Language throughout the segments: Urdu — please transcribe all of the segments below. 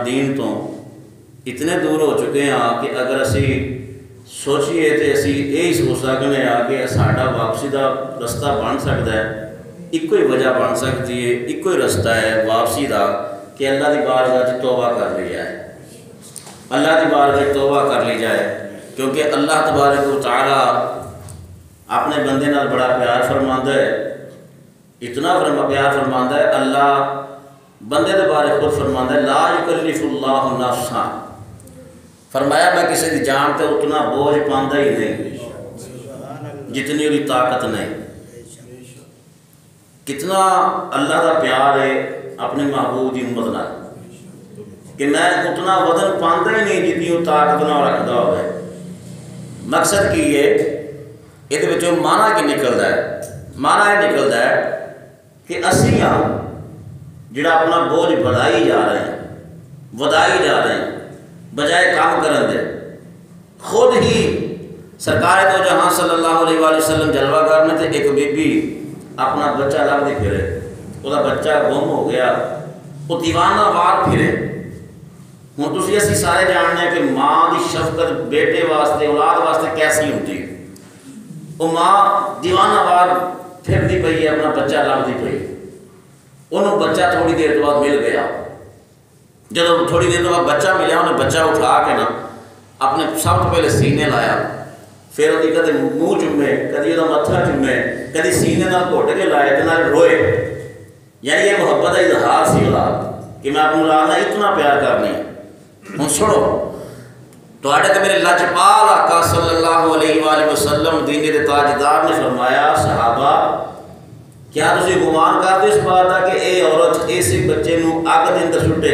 دین تو اتنے دور ہو چکے ہیں کہ اگر اسی سوچیے تو اسی یہی سوچ سکتے ہیں کہ ساڈا واپسی کا رستہ بن سکتا ہے، ایک ہی وجہ بن سکتی ہے، ایک ہی رستہ ہے واپسی کا کہ اللہ کی بارگاہ توبہ کر لی جائے، اللہ کی بارگاہ توبہ کر لی جائے، کیونکہ اللہ تبارک و تعالیٰ اپنے بندے نال بڑا پیار فرماندا ہے، اتنا پیار فرماندا ہے۔ اللہ بندے کے بارے خود فرماندا ہے لا یکلف اللہ نفسا، فرمایا میں کسی کی جان تے اتنا بوجھ پاندا ہی نہیں جتنی اس کی طاقت نہیں۔ کتنا اللہ کا پیار ہے اپنے محبوب کی امت نال کہ میں اتنا وزن پاندا ہی نہیں جتنی وہ طاقت نہ رکھدا ہوئے۔ مقصد کی ہے یہ مانا کی نکلتا ہے، مانا یہ نکلتا ہے کہ اسی ہاں جڑا اپنا بوجھ بڑھائی جا رہے ہیں، ودائی جا رہے ہیں بجائے کام کرن دے۔ خود ہی سرکار دو جہاں صلی اللہ علیہ وآلہ وسلم جلوہ کرنے تھے، ایک بی بی اپنا بچہ لگ دی پھرے، وہ بچہ گم ہو گیا، وہ دیوانہ وار پھرے۔ ہوں تسی اسی سارے جاننے ہیں کہ ماں دی شفقت بیٹے واسطے اولاد واسطے کیسی ہوتی ہے۔ وہ ماں دیوانہ وار پھر دی پئی ہے، اپنا بچہ لگ دی پئی، انہوں بچہ تھوڑی دیر بعد مل گیا۔ جب تھوڑی دیر بعد بچہ ملیا، انہیں بچہ اٹھا کے نا اپنے سب تو پہلے سینے لایا، پھر وہ کدے منہ چومے، کدی وہ متھا چومے، کدی سینے نال گھٹ کے لائے تے نال روئے۔ یعنی یہ محبت کا اظہار سی اولاد کہ میں اپنی اولاد نال اتنا پیار کرنی ہے۔ ہوں سنو تواڈے تے میرے لاجپال آقا صلی اللہ علیہ وآلہ وسلم دین دے تاجدار نے فرمایا صحابہ کیا تسی گمان کرتے اس بات کا کہ اے عورت ایسے بچے نو اگ دے اندر سٹے،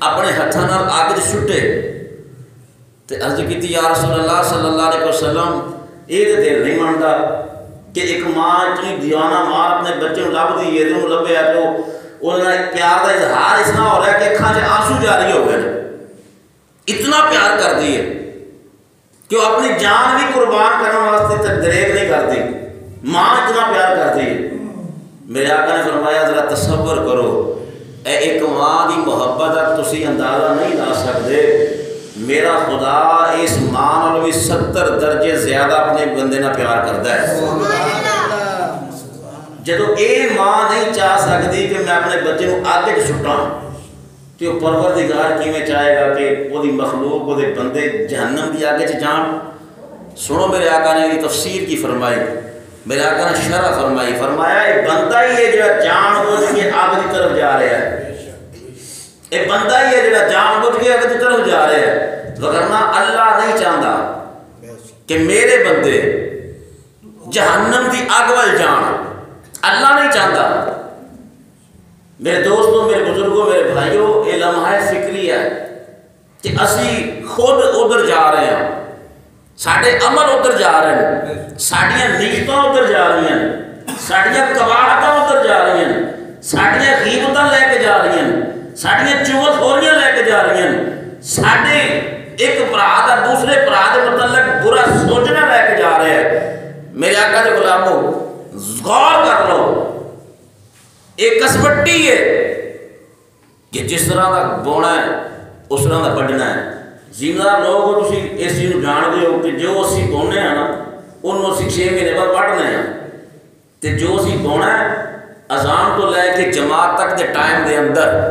اپنے ہتھاں نال اگ وچ سٹے؟ تے عرض کیتی یا رسول اللہ صلی اللہ علیہ وسلم یہ تے دل نہیں منتا کہ ایک ماں اتنی دیوانہ ماں اپنے بچے نو لب دی ہے، تے لبیا تو انہوں نے پیار کا اظہار اس طرح ہو رہا ہے کہ اکھاں سے آنسو جاری ہو گئے، اتنا پیار کر دی ہے کہ وہ اپنی جان بھی قربان کرنے واسطے دریغ نہیں کرتی، ماں اتنا پیار کرتی ہے۔ میرے آقا نے فرمایا ذرا تصور کرو اے ایک ماں دی محبت کا تسی اندازہ نہیں لا سکتے، میرا خدا اس ماں نال بھی 70 درجے زیادہ اپنے بندے نال پیار کرتا ہے۔ جدو اے ماں نہیں چاہ سکتی کہ میں اپنے بچے کو اگ وچ سٹاں تو وہ پروردگار کیویں چاہے گا کہ وہ مخلوق وہ بندے جہنم دی اگ وچ جان؟ سنو میرے آقا نے یہ تفسیر کی فرمائی، میرے آقا نے شرح فرمائی، فرمایا ایک بندہ ہی ہے جڑا جان بوجھ کے آگ کی طرف جا رہا ہے، ایک بندہ ہی ہے جڑا جان بوجھ کے آگ کی طرف جا رہا ہے، وگرنہ اللہ نہیں چاہتا کہ میرے بندے جہنم کی اگ وال جان، اللہ نہیں چاہتا۔ میرے دوستوں، میرے بزرگوں، میرے بھائیوں، یہ لمحہ فکری ہے کہ اسی خود ادھر جا رہے ہیں، ساڈے عمل ادھر جا رہے ہیں، ساڈیاں نیتاں ادھر جا رہی ہیں، ساڈیاں قباحتاں ادھر جا رہی ہیں، ساڈیاں غیبتاں لے کے جا رہی ہیں، ساڈیاں چغل خوریاں لے کے جا رہی ہیں، ساڈے ایک بھرا دا دوسرے بھرا دے متعلق برا سوچنا لے کے جا رہے ہیں۔ میرے آقا دے غلاموں غور کر لو، ایک کسبٹی ہے کہ جس طرح کا بونا ہے اس طرح کا بڑھنا ہے۔ زمیندار لوگ ہو تسی اس چیز جان دے ہو کہ جو اسی بونے ہیں نا انہوں اسی 6 مہینے بعد بڑھنے ہیں، تے جو اسی بونا ہے اذان تو لے کے جماعت تک دے ٹائم دے اندر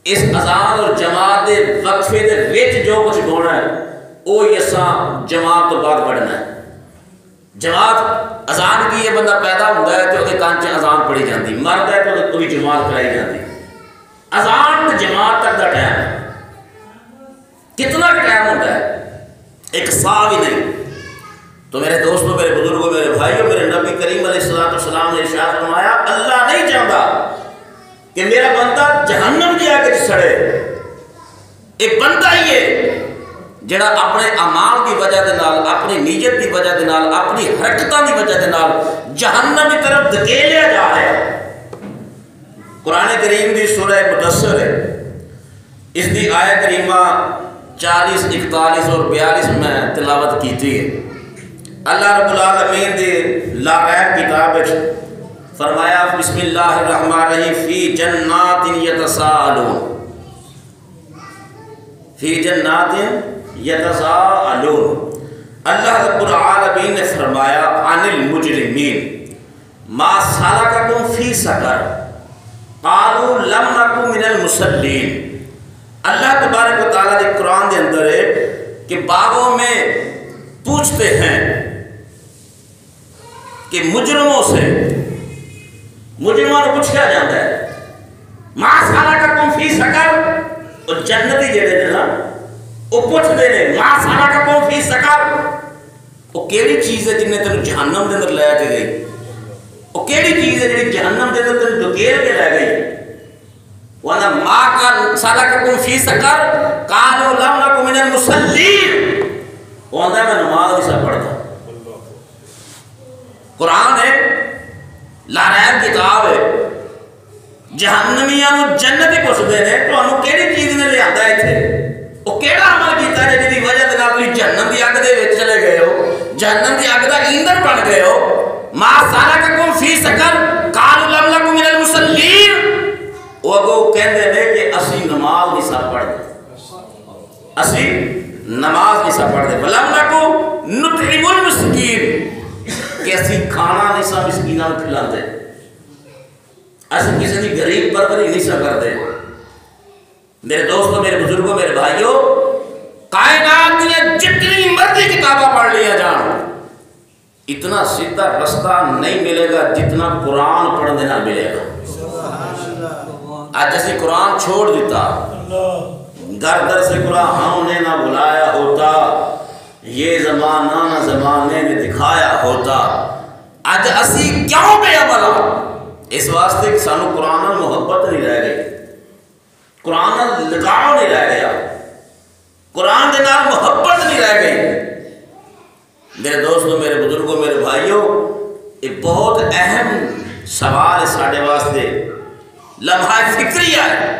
اس اذان اور جماعت دے وقفے دے وچ جو کچھ بونا ہے وہ یساں جماعت تو بعد بڑھنا ہے۔ جماعت اذان کی یہ بندہ پیدا ہوتا ہے تو وہ کانچے اذان پڑھی جاتی، مرد ہے تو بھی جماعت کرائی جاتی۔ اذان تو جماعت تک کا ٹائم ہے، کتنا ٹائم ہوتا ہے؟ ایک سا بھی نہیں۔ تو میرے دوستوں، میرے بزرگوں، میرے بھائیوں، میرے نبی کریم علیہ السلام نے ارشاد فرمایا اللہ نہیں چاہتا کہ میرا بندہ جہنم کی آگ وچ سڑے۔ ایک بندہ ہی ہے جڑا اپنے اعمال کی وجہ دے نال، اپنی نیت کی وجہ دے نال، اپنی حرکتاں کی وجہ دے نال جہنم کی طرف دھکیلیا جا رہا ہے۔ قرآن کریم دی سورہ مدثر ہے، اس دی آیت کریمہ 40، 41 اور 42 میں تلاوت کیتی ہے۔ اللہ رب العالمین دی لا غیب کتاب وچ فرمایا بسم اللہ الرحمن الرحیم فی جنات یتساءلون، فی جنات یتساءلون۔ اللہ رب العالمین نے فرمایا عن المجرمین ما سلککم فی سقر قالوا لم نک من المصلین۔ اللہ تبارک و تعالیٰ نے قرآن کے اندر ہے کہ باغوں میں پوچھتے ہیں کہ مجرموں سے، مجرموں کو پوچھا جاتا ہے ما سلککم فی سقر، اور جنتی جڑے نے نا وہ پوچھتے ہیں ما سلککم فی سقر، وہ کیڑی چیز ہے جن نے تینوں جہنم کے اندر لے کے گئی، وہ کیڑی چیز ہے جی جہنم کے اندر تینوں دھکیل کے لے گئی۔ وَأَنَا مَا سَلَكَكُمْ فِي سَقَرَ قَالُوا لَمْ نَكُ مِنَ الْمُصَلِّينَ۔ وہ آتا ہے میں نماز نہیں سا پڑھتا۔ قرآن ہے، لاریب کتاب ہے، جہنمیاں نو جنتی پوچھتے ہیں تو انہوں کیڑی چیز نے لے آتا ہے تھے، وہ کیڑا عمل کیتا ہے جی دی وجہ دے تسی جہنم دی اگ دے وچ چلے گئے ہو، جہنم دی اگ دا ایندھن بن گئے ہو۔ ما سلککم فی سقر قالوا لم نک من المصلین۔ وہ اگو کہندے ہیں کہ اسی نماز نہیں سا پڑھتے، اسی نماز نہیں سا پڑھتے، ولم نک نطعم المسکین، کہ اسی کھانا نہیں سا مسکیناں نوں کھلاندے، اسی کسی دی غریب پروری نہیں سا کرتے۔ میرے دوستوں، میرے بزرگوں، میرے بھائیوں، کائنات میں جتنی مرضی کتابیں پڑھ لیا جان اتنا سیدھا رستہ نہیں ملے گا جتنا قرآن پڑھنے نہ ملے گا۔ آج اسی قرآن چھوڑ دیتا، گھر در سے قرآن ہم نے نہ بلایا ہوتا، یہ زمانہ نہ زمانے نے دکھایا ہوتا، آج اسی کیوں بے عمل؟ اس واسطے کہ سانو قرآن محبت نہیں رہ گئی، قرآن لگاؤ نہیں رہ گیا، قرآن کے نام محبت نہیں رہ گئی۔ میرے دوستوں، میرے بزرگوں، میرے بھائیوں، یہ بہت اہم سوال ہے ساڑھے واسطے، لمحہ فکریہ ہے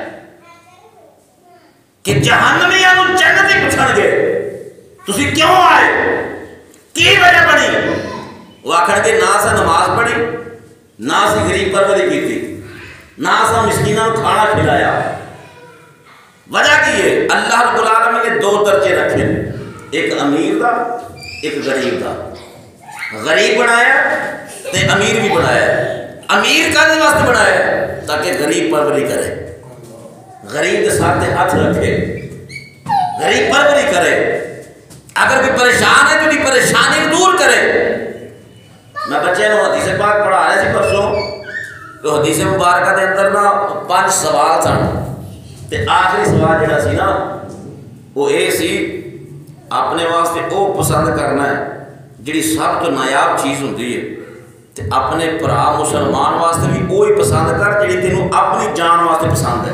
کہ جہنمیاں نو جنتی پوچھن گے تسی کیوں آئے، کی وجہ بنی؟ وہ آخر کے نہ سا نماز پڑھی، نہ سی غریب پروری کی تھی، نہ سا مسکیناں نو کھانا کھلایا۔ وجہ کی ہے؟ اللہ رب العالمین نے دو درجے رکھے، ایک امیر دا ایک غریب دا، غریب بنایا تے امیر بھی بنایا۔ امیر کا دے واسطے بنایا تاکہ غریب پروری کرے، غریب کے ساتھ ہاتھ رکھے، غریب پروری کرے، اگر کوئی پریشان ہے تو بھی پریشانی دور کرے۔ میں بچے نو حدیث پاک پڑھا رہا سی پرسوں، تو حدیث مبارکہ دے اندر نا 5 سوال سن، تے آخری سوال جڑا سی نا وہ اے سی اپنے واسطے او پسند کرنا ہے جڑی سب تو نایاب چیز ہوندی ہے، تے اپنے بھرا مسلمان واسطے بھی وہی پسند کر جڑی تینوں اپنی جان واسطے پسند ہے۔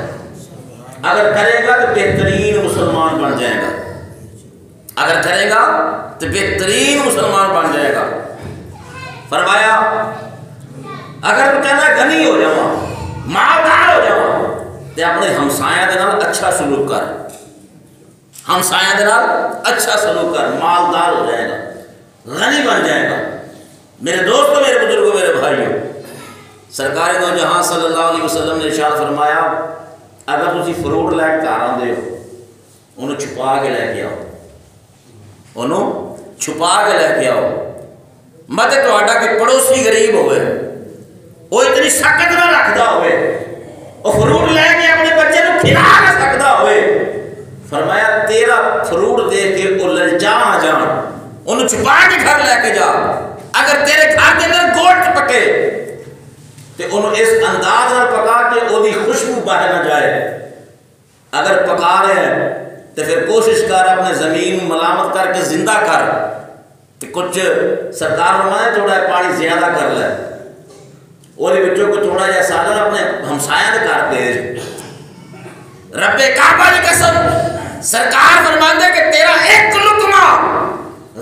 اگر کرے گا تو بہترین مسلمان بن جائے گا، اگر کرے گا تو بہترین مسلمان بن جائے گا۔ فرمایا اگر تو کہنا غنی ہو جاواں، مالدار ہو جاواں، تے اپنے ہمسایاں دے نال اچھا سلوک کر، ہمسایاں دے نال اچھا سلوک کر، مالدار ہو جائے گا، غنی بن جائے گا۔ میرے دوستوں، میرے بزرگوں، میرے بھائیوں، سرکار دو جہاں صلی اللہ علیہ وسلم نے ارشاد فرمایا اگر تسی فروٹ لے کے گھر آندے ہو انہوں چھپا کے لے کے آؤ، انہوں چھپا کے لے کے آؤ، مت تہاڈا کہ پڑوسی غریب ہوئے وہ اتنی سخت نہ رکھدا ہوئے وہ فروٹ لے کے اپنے بچے کو کھلا نہ سکدا ہوئے۔ فرمایا تیرا فروٹ دیکھ کے وہ للچا نہ جان، انہوں چھپا کے گھر لے کے جا۔ اگر تیرے گھر کے اندر گوشت پکے تو انہوں اس انداز میں پکا کہ وہ بھی خوشبو باہر نہ جائے۔ اگر پکا رہے ہیں تو پھر کوشش کر اپنے زمین ملامت کر کے زندہ کر کہ کچھ سرکار فرمایا تھوڑا پانی زیادہ کر لے، اور بچوں کو تھوڑا جا سالن اپنے ہمسایاں دے کر بھیج۔ رب کعبہ کی قسم سرکار فرماتے کہ تیرا ایک لقمہ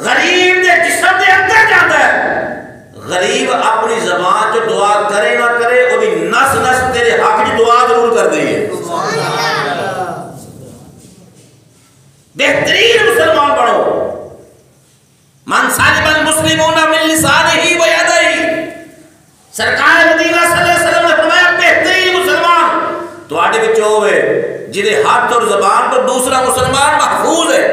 غریب دے جسم دے اندر جاتا ہے، غریب اپنی زبان جو دعا کرے نہ کرے وہ بھی نس نس تیرے حق کی دعا ضرور کر دے گی۔ بہترین مسلمان بنو، من سالم المسلمون من لسانہ و یدہ، سرکار مدینہ صلی اللہ علیہ وسلم نے فرمایا بہترین مسلمان تو آٹے بچو ہوئے جنہیں ہاتھ اور زبان تو دوسرا مسلمان محفوظ ہے.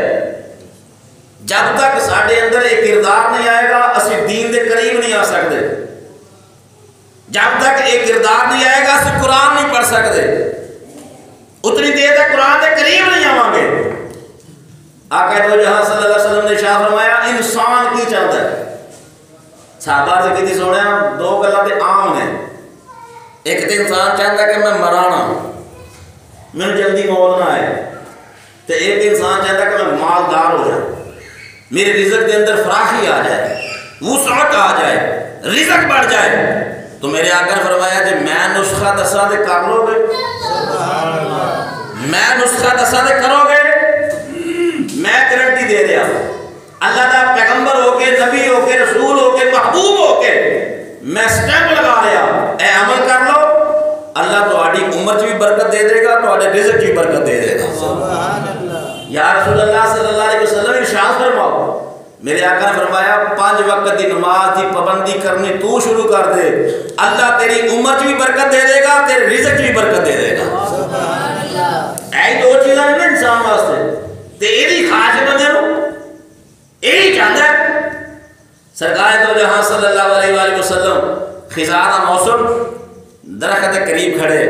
جب تک ساڈے اندر ایک کردار نہیں آئے گا اسی دین دے قریب نہیں آ سکتے. جب تک ایک کردار نہیں آئے گا اسی قرآن نہیں پڑھ سکتے. اتنی دیر تک قرآن دے قریب نہیں آواں گے. آقا دو جہاں صلی اللہ علیہ وسلم نے ارشاد فرمایا انسان کی چاہتا ہے. صحابہ سے کہتی سونے دو گلاں تے عام نے. ایک تے انسان چاہتا ہے کہ میں مرانا میں جلدی موت نہ آئے، تے ایک انسان چاہتا ہے کہ میں مالدار ہو جاؤں، میرے رزق کے اندر فراخی آ جائے، وسعت آ جائے، رزق بڑھ جائے. تو میرے آقا نے فرمایا کہ میں نسخہ دساں تے کر لو گے، میں نسخہ دساں تے کرو گے، میں گارنٹی دے دیا. اللہ دا پیغمبر ہو کے، نبی ہو کے، رسول ہو کے، محبوب ہو کے میں سٹیمپ لگا رہا، اے عمل کر لو، اللہ تہاڈی عمر چ بھی برکت دے دے گا، تہاڈے رزق چ بھی برکت دے دے گا. سبحان اللہ. یا رسول اللہ صلی اللہ علیہ وسلم ارشاد فرماؤ. میرے آقا نے فرمایا 5 وقت دی نماز دی پابندی کرنی تو شروع کر دے، اللہ تیری عمر چ بھی برکت دے دے گا، تیرے رزق چ بھی برکت دے دے گا. سبحان اللہ. اے دو چیزاں نے انسان واسطے تے ایدی خاص بندے نو یہی چاہتا ہے. سرکار دو جہاں صلی اللہ علیہ وآلہ وسلم خزاں دا موسم درخت کے قریب کھڑے،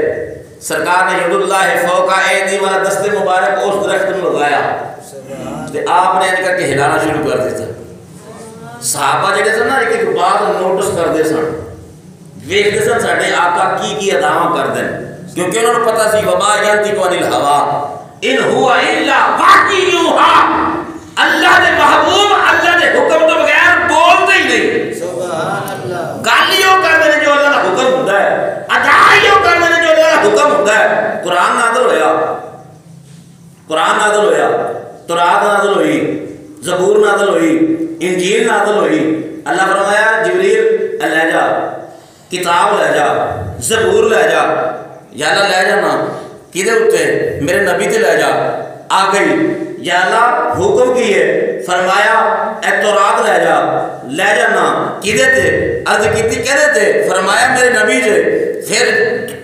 سرکار نے ید اللہ فوق ایدی والا دست مبارک اس درخت میں لگایا تے آپ نے ان کر کے ہلانا شروع کر دیتا. صحابہ جڑے سن نا ایک بات نوٹس کرتے سن، ویکھتے سن ساڈے آقا کی اداواں کردے، کیونکہ انہوں نے پتہ سی وما ینطق عن الہوا ان ہوا الا وحی یوحی. اللہ دے محبوب اللہ دے حکم تو بغیر بولتے ہی نہیں. سبحان اللہ. گالیوں کرتے ہیں جو اللہ کا حکم ہوتا ہے، ادائیوں کرتے ہیں جو اللہ کا حکم ہوتا ہے. قرآن نازل ہویا، قرآن نازل ہویا، تورات نازل ہوئی، زبور نازل ہوئی، انجیل نازل ہوئی. اللہ فرمایا جبریل لے جا کتاب لے جا، زبور لے جا. یا اللہ لے جانا کدے اتے؟ میرے نبی تے لے جا. آ گئی. یا اللہ حکم کی ہے، فرمایا اے تورات لے جا. لے جانا کدے تے؟ عرض کیتی کدے تے؟ فرمایا میرے نبی جے. پھر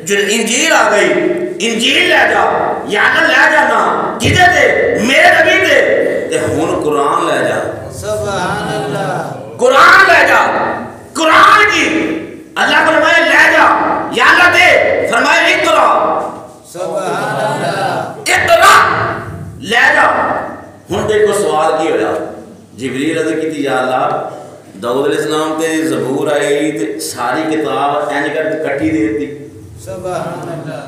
جو انجیل آ گئی، انجیل لے جا. یا اللہ لے جانا کدے تے؟ میرے نبی تے. تے ہن قرآن لے جا. سبحان اللہ. قرآن لے جا. قرآن کی اللہ فرمایا لے جا. یا اللہ دے، فرمایا اقرا. سبحان اللہ. اقرا لے جا. ہن دیکھو سوال کی ہویا. جبریل عرض کیتی یا اللہ داؤد علیہ السلام تے زبور آئی تے ساری کتاب اینج کر کے کٹھی دے دی. سبحان اللہ.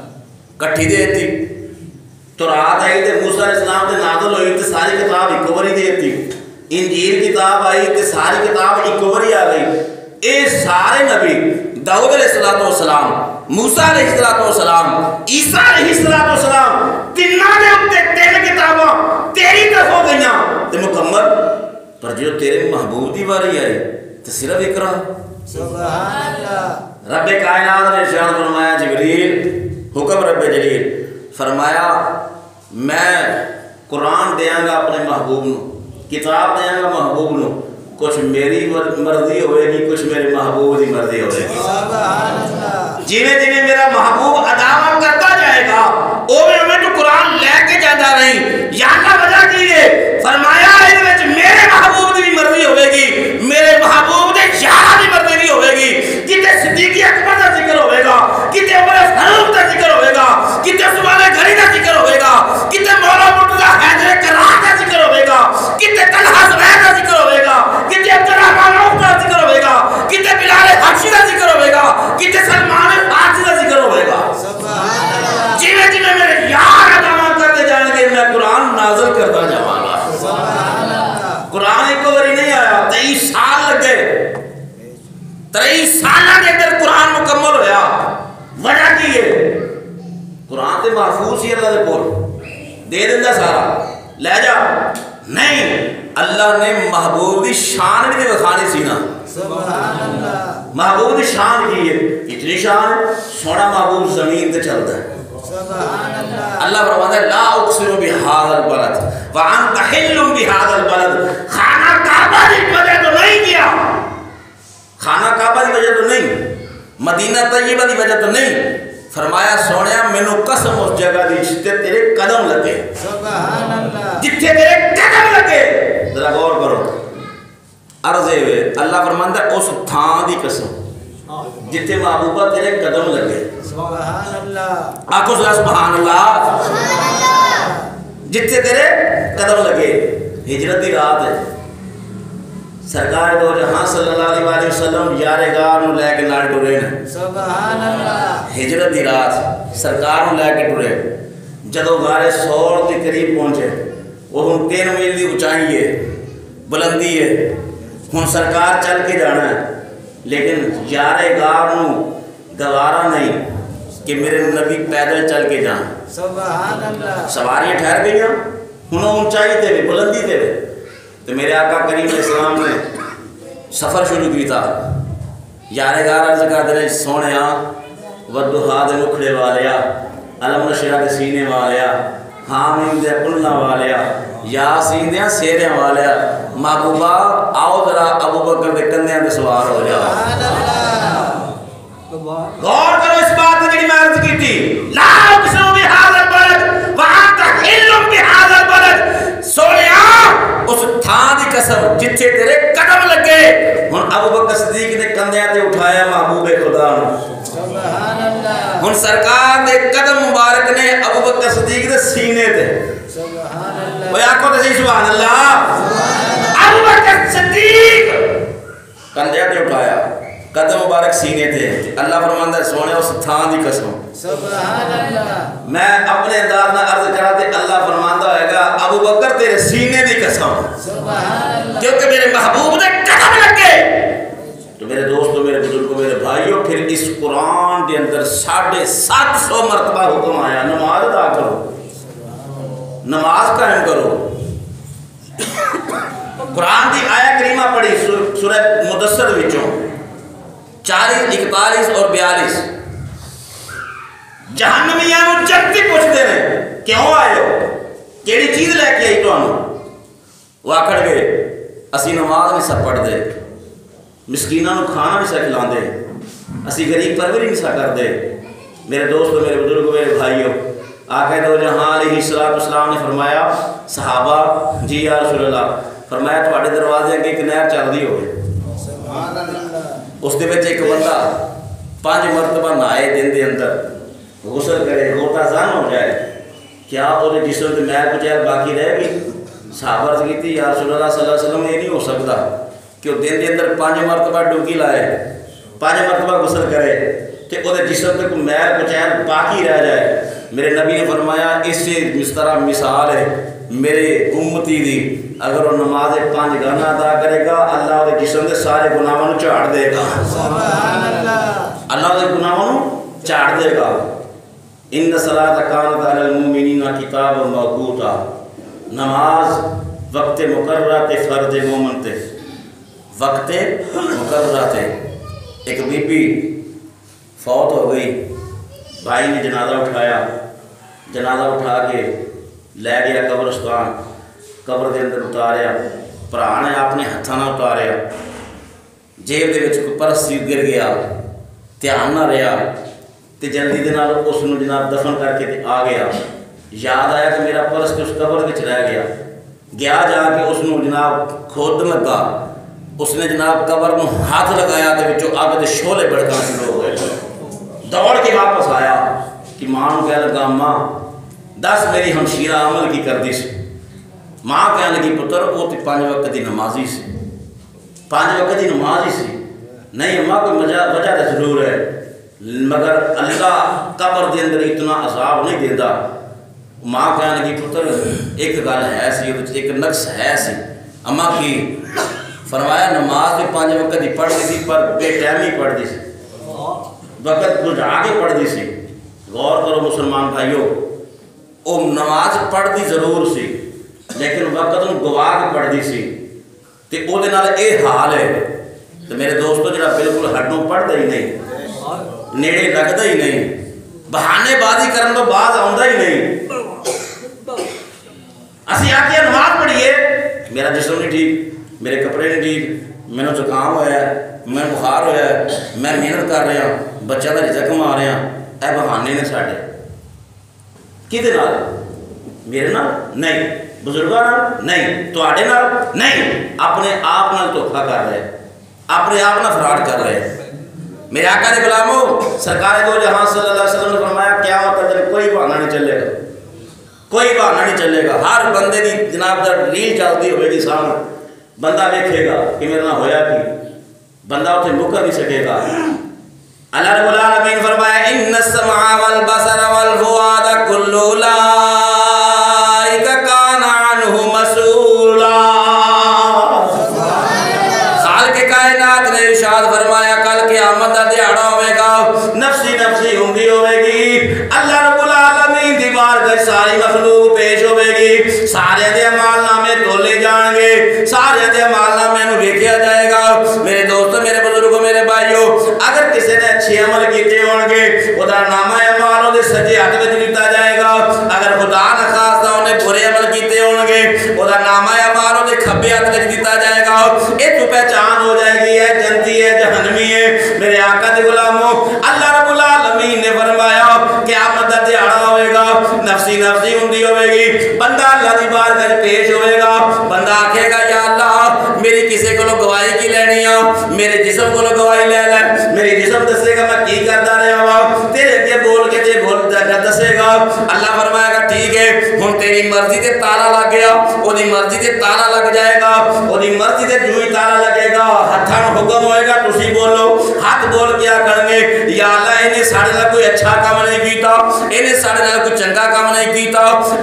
کٹھی دے دی. تورات آئی تے موسیٰ علیہ السلام تے نازل ہوئی تے ساری کتاب ایک باری دے دی. انجیل کتاب آئی تے ساری کتاب ایک باری آ گئی. اے سارے نبی داؤد علیہ السلام، موسیٰ علیہ السلام، عیسیٰ علیہ السلام تینوں نے اتے 3 کتاباں تیری طرف ہو گئیاں تے مکمل. پر جو تیرے محبوب دی باری آئی تو صرف اقرا. سبحان اللہ. رب کائنات نے ارشاد فرمایا جبریل حکم رب جلیل فرمایا میں قرآن دیاں گا اپنے محبوب نو، کتاب دیاں گا محبوب نو. کچھ میری مرضی ہوئے گی، کچھ میرے محبوب کی مرضی ہوئے گی. جیویں جیویں میرا محبوب اداوا کرتا جائے گا اوویں میں تو قرآن لے کے جاتا رہی. یا اللہ وجہ کی ہے؟ فرمایا اس وچ میرے محبوب کی مرضی ہوئے گی، میرے محبوب دے یار دی مرضی نہیں ہوئے گی. کتے صدیق اکبر دا ذکر ہوئے گا، کتے عمر فاروق دا ذکر ہوئے گا، کتے عثمان غنی دا ذکر ہوئے گا، کتے مولا مرتضی حیدر کرار دا ذکر ہوئے گا، کتے طلحہ زبیر دا ذکر ہوئے گا، کتے عبدالرحمن عوف کا ذکر ہوئے گا، کتے بلال حبشی کا ذکر ہوئے گا، کتے سلمان فارسی کا ذکر ہوئے گا. جیویں جیویں میرے یار اداوا کرتے جائیں گے میں قرآن نازل کرتا جاواں گا. قرآن ایک باری نہیں آیا، 23 سال لگ گئے. 23 سالہ کے اندر قرآن مکمل ہویا. وجہ کی ہے؟ قرآن تے محفوظ ہی اللہ دے کول دے دیندا سارا لے جا. نہیں، اللہ نے محبوب دی شان بھی دکھانی سی نا. سبحان اللہ. محبوب دی شان کی ہے؟ اتنی شان سونا محبوب زمین تے چلتا ہے. سبحان اللہ. اللہ فرماتا ہے لا اقسم بہذا البلد وانت حل بہذا البلد. خانہ کعبہ کی وجہ تو نہیں کیا، خانہ کعبہ کی وجہ تو نہیں، مدینہ طیبہ کی وجہ تو نہیں. فرمایا سونیا مینوں قسم اس جگہ دی جتے تیرے جتھے تیرے قدم لگے، ذرا غور کرو، عرض ہے اللہ فرماندا ہے اس تھان دی قسم جتھے محبوبہ تیرے قدم لگے، سبحان اللہ، آکھو ذرا سبحان اللہ، جتھے تیرے قدم لگے۔ ہجرت دی رات ہے، سرکار دو جہاں صلی اللہ علیہ وآلہ وسلم یارگار نو لے کے نال ٹرے نے، سبحان اللہ، ہجرت دی رات سرکار نو لے کے ٹرے، جدو غار سور کے قریب پہنچے، وہ ہن 3 میل دی اونچائی ہے، بلندی ہے، ہن سرکار چل کے جانا ہے، لیکن یارگار نو گوارا نہیں کہ میرے نبی پیدل چل کے جان، سبحان اللہ، سواریاں ٹھہر گئی ہیں، ہن اونچائی تے بھی بلندی تے بھی، تو میرے آقا کریم علیہ السلام نے سفر شروع کی تھا، یارگار عرض کرتے ہیں سونیا ودھا دے مکھڑے والیا، علم نشرہ دے سینے والیا، حامیم دے کنہ والیا، یاسین دے سیرے والیا، محبوبہ آؤ ذرا ابو بکر دے کندھیاں دے سوار ہو جاؤ۔ غور کرو اس بات نے جڑی میں عرض کی تھی، لا اقسم بہذا البلد وانت حل بہذا البلد، سونیا اس تھان دی قسم جتھے تیرے قدم لگے، ہن ابو بکر صدیق نے کندھیاں تے اٹھایا محبوب خدا نو، سبحان اللہ، ہن سرکار دے قدم مبارک نے ابو بکر صدیق دے سینے تے، سبحان اللہ، وہ آکھو تے صحیح سبحان اللہ، ابو بکر صدیق کندھیاں تے اٹھایا، قدم مبارک سینے تے، اللہ فرماندا ہے سونے اس تھان دی قسم، سبحان اللہ، میں اپنے انداز نہ عرض کرا تے اللہ فرماندا ہوئے گا ابو بکر تیرے سینے دی قسم، سبحان اللہ، کیونکہ میرے محبوب دے قدم لگے۔ تو میرے دوستو، میرے بزرگوں، میرے بھائیوں، پھر اس قرآن کے اندر 750 مرتبہ حکم آیا نماز ادا کرو، نماز قائم کرو۔ قرآن دی آیہ کریمہ پڑھی سورہ مدثر وچوں 40، 41 اور 42، جہنمیاں نوں جنتی پوچھتے ہیں کیوں آئے ہو، کیڑی چیز لے کے آئی تانوں؟ وہ آکھڑ گئے اسی نماز نہیں سا پڑھ دے، مسکیناں نوں کھانا نہیں سا کھلاندے، اسی غریب پروری نہیں سا کر دے۔ میرے دوستو، میرے بزرگوں، میرے بھائیوں، آقا دو جہاں علیہ السلام نے فرمایا صحابہ جی یا رسول اللہ، فرمایا تواڈے دروازے اگے ایک نہر چلدی ہوئے، سبحان اللہ، اس دے وچ ایک بندہ 5 مرتبہ نہائے دن دے اندر، غسل کرے، روٹا زن ہو جائے، کیا وہ جسم تے میل کچیل باقی رہے گی؟ صحابہ عرض کی یا رسول اللہ صلی اللہ علیہ وسلم، یہ نہیں ہو سکتا کہ وہ دن دے اندر 5 مرتبہ ڈبکی لائے، 5 مرتبہ غسل کرے کہ وہ جسم تے کوئی میل کچیل باقی رہ جائے۔ میرے نبی نے فرمایا اس سے اس طرح مثال ہے میرے امتی دی، اگر وہ نماز 5 گانا ادا کرے گا اللہ وہ جسم دے سارے گناہوں کو جھاڑ دے گا، سبحان اللہ، اللہ دے گناہوں کو جھاڑ دے گا۔ ان الصلاۃ کانت علی المؤمنین کتابا موقوتا، نماز وقت مقررہ تے فرض مومن تے، وقت مقررہ تے۔ ایک بی بی فوت ہو گئی، بھائی نے جنازہ اٹھایا، جنازہ اٹھا کے لے گیا قبرستان، قبر دے اندر اتاریا، بھرا نے اپنے ہتھاں نال اتاریا، جیب دے وچ کوئی پرس گر گیا، دھیان نہ رہا تے جلدی دے نال اس نوں جناب دفن کر کے تے آ گیا، یاد آیا کہ میرا پرس تے اس قبر وچ رہ گیا، گیا جا کے اس نوں جناب کھودن لگا، اس نے جناب قبر نوں ہاتھ لگایا تے وچوں اگ دے شعلے بھڑکنا شروع ہو گئے، دوڑ کے واپس آیا کہ ماں نوں کہہ لگا ماں دس میری ہمشیرہ عمل کی کر دی سی؟ ماں کہنے لگی پتر وہ تے 5 وقت دی نمازی سی، 5 وقت دی نماز ہی سی، نہیں اماں کوئی وجہ تو ضرور ہے، مگر اللہ قبر دے اندر اتنا عذاب نہیں دیتا۔ ماں کہنے لگی پتر ایک گل ہے سی، ایک نقص ہے سی، اماں کی فرمایا نماز بھی 5 وقت دی پڑھ دی سی پر بے ٹائم ہی پڑھ دی سی، وقت گزرا کے پڑھ دی سی۔ غور کرو مسلمان بھائیو، وہ نماز پڑھ دی ضرور سی لیکن وقت ان گوا کے پڑھ دی سی، تے او دے نال اے حال ہے۔ تو میرے دوستو جڑا بالکل ہڈوں پڑھدا ہی نہیں، نیڑے لگدا ہی نہیں، بہانے بازی کرن تو بعد آوندا ہی نہیں، اسی آکے نماز پڑھیے میرا جسم نہیں ٹھیک، میرے کپڑے نہیں ٹھیک، میں نے زکام ہوا ہے، میں بخار ہوا ہے، میں محنت کر رہا ہوں، بچہ کا رزق کما رہا ہوں، اے بہانے نے ساڈے کدے نال؟ میرے نال نہیں، بزرگوں نہیں، تواڈے نال نہیں، اپنے آپ نال دھوکھا کر رہے، اپنے آپ نال فراڈ کر رہے۔ میرے آقا دے غلاموں، سرکار دو جہاں صلی اللہ علیہ وسلم نے فرمایا قیامت کا دن کوئی بہانہ نہیں چلے گا، کوئی بہانہ نہیں چلے گا، ہر بندے دی جناب دا ریل چلتی ہوئے گی سامنے، بندہ دیکھے گا کہ میرے نال ہویا کی، بندہ اتنے مکر نہیں سکے گا۔ اللہ رب العالمین فرمایا ان السمع والبصر والفؤاد کل اولئک کان عنہ مسئولا۔ خالق کائنات نے ارشاد فرمایا کل قیامت دا دیہاڑا ہوئے گا، نفسی نفسی ہونگی ہوئے گی، اللہ رب العالمین دی بارگاہ ساری مخلوق پیش ہوئے گی، سارے دے اعمال نامے تولے جان گے، سارے دے اعمال نامے نو دیکھا جائے گا۔ میرے دوستو، میرے بزرگوں، میرے بھائیوں، اگر کسی نے اچھے عمل کیتے ہون گے وہ دا نامہ اعمال دے سجے ہاتھ وچ لتا جائے گا، اگر خدا نخواستہ انہیں برے عمل کیتے ہون گے وہ دا نامہ اعمال دے کھبے ہاتھ وچ لتا جائے گا۔ یہ تو پہچان ہو جائے گی ہے جنتی ہے جہنمی ہے۔ میرے آقا دے غلاموں، اللہ رب العالمین نے فرمایا قیامت دا دیہاڑا ہوئے گا، نفسی نفسی ہوندی ہوئے گی، بندہ اللہ دی بارگاہ پیش ہوئے گا، بندہ آکھے گا یا اللہ میری کسی کو گواہی کی لینی ہے، میرے جسم کو گواہی لے لے، میری جسم دسے گا میں کی کرتا رہا ہوا، تیرے کے بول کے جے بول دسے گا۔ اللہ فرمائے گا ٹھیک ہے، ہن تیری مرضی تے تالا لگ گیا، او دی مرضی تے تالا لگ جائے گا، او دی مرضی تے جوئی تالا لگے گا، ہتھاں حکم ہوئے گا تسی بولو، ہاتھ بول کیا کریں گے یا اللہ انہیں ساڑھے نال کوئی اچھا کام نہیں کیتا، انہیں ساڑھے نال کوئی چنگا کام نہیں کیتا۔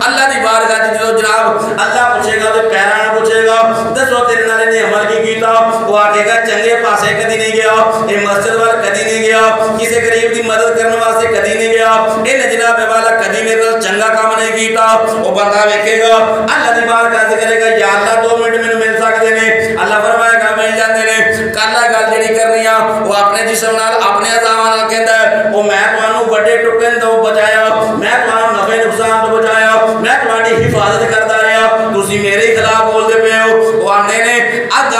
اللہ دی بارگاہ جدو جناب اللہ پوچھے گا تو پیرانا پوچھے گا دسو تیرے نال انہیں عمل کی کیتا، وہ آکے گا چنگے پاسے کدی نہیں گیا، اے مسجد وال کدی نہیں گیا، کسی غریب دی مدد کرنے واسطے کدی نہیں گیا، انہیں جناب والا کدی میرے نال چنگا کام نہیں کیتا۔ وہ بندہ ویکھے گا اللہ دی بارگاہ سے کرے گا یا اللہ 2 منٹ مینوں مل سکدے نے، اللہ فرمائے گا مل جاندے نے۔ کلا گل جڑی کرنی آ وہ اپنے جسم نال اپنے اعضاء نال کہندا ہے او میں تانوں بڑے ٹکن تو بچایا، میں تانوں نفع نقصان تو بچایا، میں تہاڈی حفاظت کردا رہیا، تسی میرے ہی خلاف بولدے پے ہو۔ وہ آندے نے اج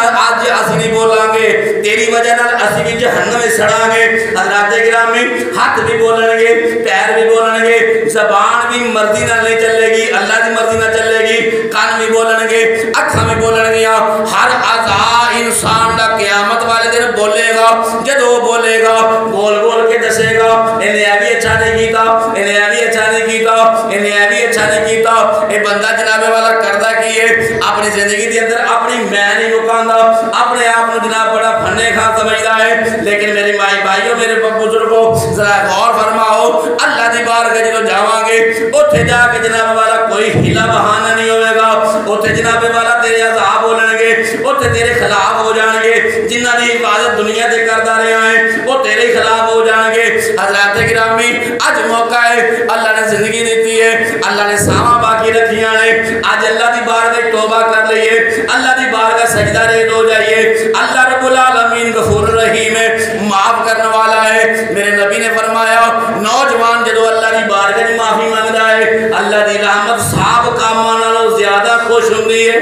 اسی نہیں بولیں گے، تیری وجہ نال اسی بھی جہنم میں سڑاں گے۔ حضرات گرامی، ہاتھ بھی بولن گے، پیر بھی بولن گے، زبان بھی مرضی نال نہیں چلے گی، اللہ دی مرضی نال چلے گی، کان بھی بولن گے، اکھاں بھی بولن گیا، ہر اعضاء انسان دا قیامت والے دن بولے گا۔ جدو بولے گا بول بول کے دسے گا انہیں اے بھی اچھا نہیں کیتا، انہیں اے بھی اچھا نہیں کیتا، انہیں اے بھی اچھا نہیں کیتا۔ اے بندہ جناب والا کردا کی ہے اپنی زندگی دے اندر اپنی میں نہیں مکاندا، اپنے آپ کو جناب بڑا فنے خان سمجھدا ہے۔ لیکن میری مائی بھائیو، میرے بزرگوں، ذرا غور فرماؤ، اللہ دی بارگاہ جدوں جاواں گے اوتھے جا کے جناب والا کوئی ہلا بہانہ نہیں ہوے گا، اوتھے جناب والا تیرے اعضاء بولن گے، اوتھے تیرے خلاف ہو جان گے، جنہاں دی حفاظت دنیا تے کردا رہیا ہے وہ تیرے خلاف ہو جان گے۔ حضرات گرامی، اج موقع ہے، اللہ نے زندگی دیتی ہے، اللہ نے ساواں باقی رکھیاں نے، اج اللہ دی بارگاہ توبہ کر لئیے، اللہ دی بارگاہ سجدہ ریز ہو جائیے۔ اللہ رب العالمین غفور رحیم ہے، معاف کرنے والا ہے۔ میرے نبی نے فرمایا نوجوان جدو اللہ دی بارگاہ دی معافی مانگدا ہے اللہ دی رحمت صاحب کاماں نالوں زیادہ خوش ہوندی ہے۔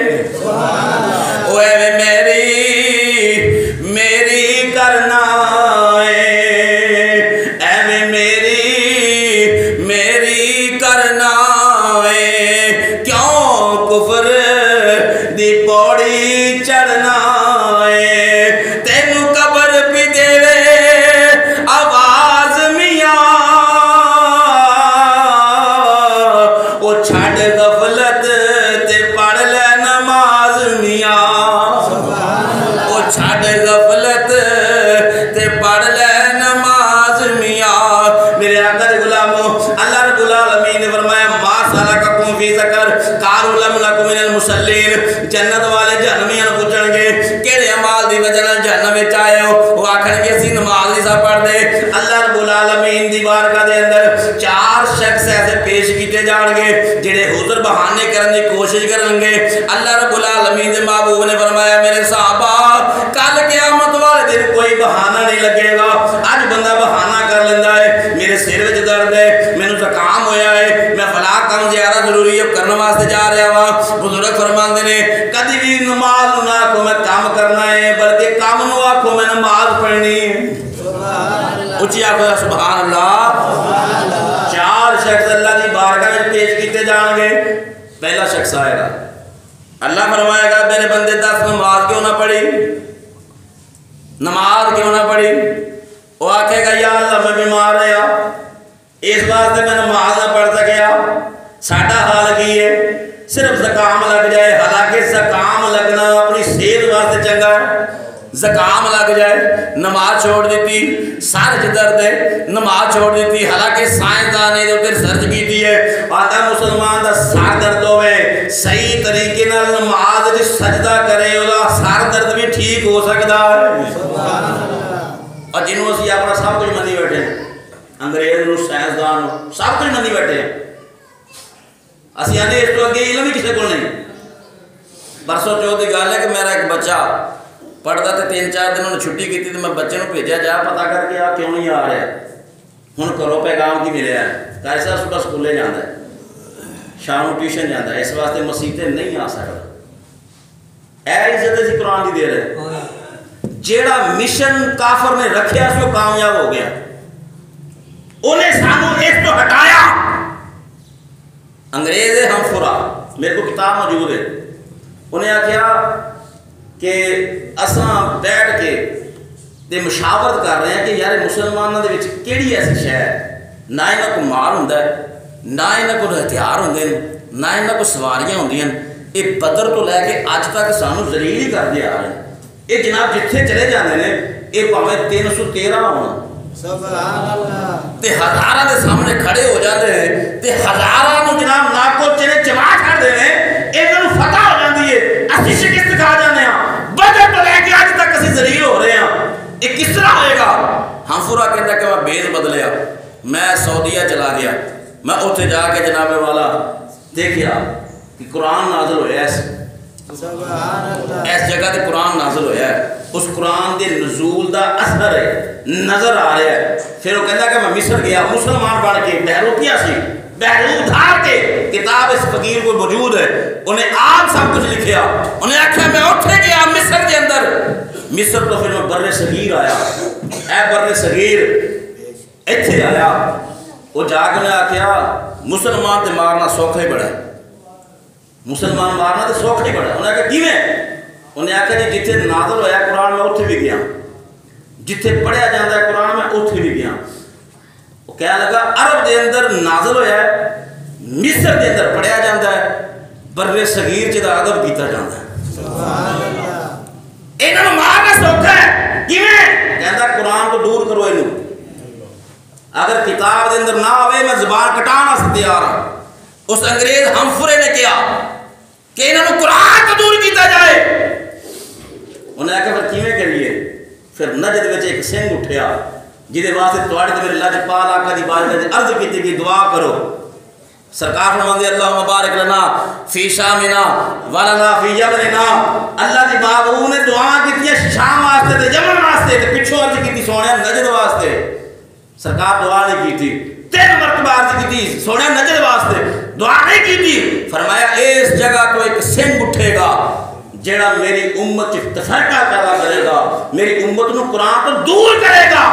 اوے میری کرنا کرنا ہے کیوں کفر دی پوڑی چڑھنا ہے، تینوں قبر پہ دے آواز میاں، وہ چھڑ غفلت تے پڑھ لے نماز میاں، وہ چھڑ غفلت تے پڑھ لے نماز میاں۔ میرے آقا دے غلاموں، اللہ رب العالمین نے فرمایا ما سلککم فی سقر قالوا لم نک من المصلین۔ جنت والے جہنمیاں نوں پوچھن گے کیڑے اعمال دی وجہ نال جہنم وچ آئے ہو، وہ آکھن گے اسی نماز نہیں سا پڑھدے۔ اللہ رب العالمین دی بارگاہ دے اندر 4 شخص ایسے پیش کیتے جان گے جڑے حضور بہانے کرن دی کوشش کرن گے۔ اللہ رب العالمین دے محبوب نے فرمایا میرے صحابہ کل قیامت والے دن کوئی بہانہ نہیں لگے گا۔ اج بندہ بہانہ کر لیندا ہے، میرے سر وچ درد ہے، مینوں زکام ہویا ہے، میں فلاں کام زیادہ ضروری ہے کرنے واسطے جا رہا وا۔ بزرگ فرماندے نے کدی بھی نماز نہ آکھو میں کام کرنا ہے، بلکہ کام نو آکھو میں نماز پڑھنی ہے۔ اچھی آکھو سبحان اللہ۔ 4 شخص اللہ دی بارگاہ وچ پیش کیتے جان گے۔ پہلا شخص آئے گا اللہ فرمائے گا میرے بندے 10 نماز کیوں نہ پڑھی، نماز کیوں نہ پڑھی؟ وہ آکھے گا یا اللہ میں بیمار رہا اس واسطے میں نماز نہ پڑھ سکیا۔ ساڈا حال کی ہے، صرف زکام لگ جائے، حالانکہ زکام لگنا اپنی صحت واسطے چنگا ہے۔ زکام لگ جائے نماز چھوڑ دیتی، سر چ درد ہے نماز چھوڑ دیتی، حالانکہ سائنسدان نے جو ریسرچ کی ہے آتا مسلمان دا سر درد ہوئے صحیح طریقے نال نماز وچ سجدہ کرے وہ سر درد بھی ٹھیک ہو سکتا ہے۔ اور جنہوں اسی اپنا سب کچھ منی بیٹھے ہیں، انگریز نو سائنسدان سب کچھ منی بیٹھے ہیں، اسی آنے اس تو اگے علم ہی کسی کو نہیں۔ پرسوں چوتھ کی گل ہے کہ میرا ایک بچہ پڑھتا تھا، 3-4 دن انہوں چھٹی کی تھی تو میں بچے کو بھیجا جا پتا کر کے آ کیوں نہیں آ رہا ہے، ہوں کرو پیغام کی ملے ہے کاری صاحب صبح سکولے جانا ہے شام ٹیوشن جانا ہے، اس واسطے مسیطے نہیں آ سکتا۔ اے عزت اسی قرآن کی دے رہے، جیڑا مشن کافر نے رکھیا سی وہ کامیاب ہو گیا، انہیں سانو اس تو ہٹایا۔ انگریز ہمفرا میرے کو کتاب موجود ہے، انہیں آخیا کہ اساں بیٹھ کے دے مشاورت کر رہے ہیں کہ یار مسلمانوں دے وچ کیڑی ایسی شے ہے، نہ انہاں کو مال ہوندا ہے، نہ انہاں کو ہتھیار ہوندے ہیں، نہ انہاں کو سواریاں ہوندیاں، یہ بدر تو لے کے اج تک سانو ذلیل ہی کردے آ رہے ہیں۔ یہ جناب جتھے چلے جاندے نے یہ پاویں 313 ہونا سبحان اللہ تے ہزاراں دے سامنے کھڑے ہو جاندے ہیں تے ہزاراں نو جناب ناکو چنے چما چھڑ دے نے، انہاں نو فتح ہو جاندی ہے، اسی شکست کھا جانے ہاں، بدر تو لے کے اج تک اسی ذلیل ہو رہے ہیں۔ یہ کس طرح ہوئے گا؟ ہنفورا کہتا کہ میں بیز بدلیا، میں سعودیہ چلا گیا، میں اتنے جا کے جناب والا دیکھیا کہ قرآن نازل ہویا ہے، سبحان اللہ اس جگہ تے قرآن نازل ہویا ہے، اس قرآن دے نزول دا اثر ہے نظر آ رہا ہے۔ پھر وہ کہتا کہ میں مصر گیا، مسلمان بن کے بیروتیا سی، بیروت دھار کے کتاب اس فقیر کو موجود ہے، انہیں آپ سب کچھ لکھیا، انہیں آکھا میں اٹھے گیا مصر کے اندر، مصر تو پھر میں بر صغیر آیا، اے بر صغیر ایتھے آیا، وہ جا کے نے آکھیا مسلمان تے مارنا سوکھا ہی بڑا ہے، مسلمان مارنا تے سوکھا ہی بڑا ہے۔ انہیں آکھا کیویں؟ انہیں آکھا جی جتھے نازل ہویا قرآن میں اتھے بھی گیا، جتھے پڑھیا جاندہ ہے قرآن میں اتھے بھی گیا۔ وہ کہا لگا عرب دے اندر نازل ہویا ہے، مصر دے اندر پڑھیا جاندہ ہے، بر صغیر چیدہ ادب کیتا جاندہ ہے۔ سبحان اللہ انہوں مارنا سوکھا ہے کیویں؟ کہندہ قرآن تو دور کرو انہوں، اگر کتاب دے اندر نہ ہوئے میں زبان کٹانا سے تیار ہوں۔ اس انگریز ہمفرے نے کیا کہ انہوں قرآن تو دور کیتا جائے، انہیں آکھا پھر کیویں کریے؟ پھر نجد وچ ایک سنگ اٹھیا جدے واسطے تواڈے تے میرے لاجپال آقا دی بارگاہ وچ عرض کیتی کہ دعا کرو۔ سرکار فرماندے اللہ مبارک لنا فی شامنا ولنا فی یمننا، اللہ دی بابو نے دعا کیتی شام واسطے تے یمن واسطے تے پچھوں عرض کیتی سونے نجد واسطے۔ سرکار دعا نہیں کیتی، 3 مرتبہ عرض کیتی سونے نجد واسطے، دعا نہیں کیتی۔ فرمایا اس جگہ تو ایک سنگ اٹھے گا جیڑا میری امت تفرقہ پیدا کرے گا، میری امت نو قرآن تو دور کرے گا۔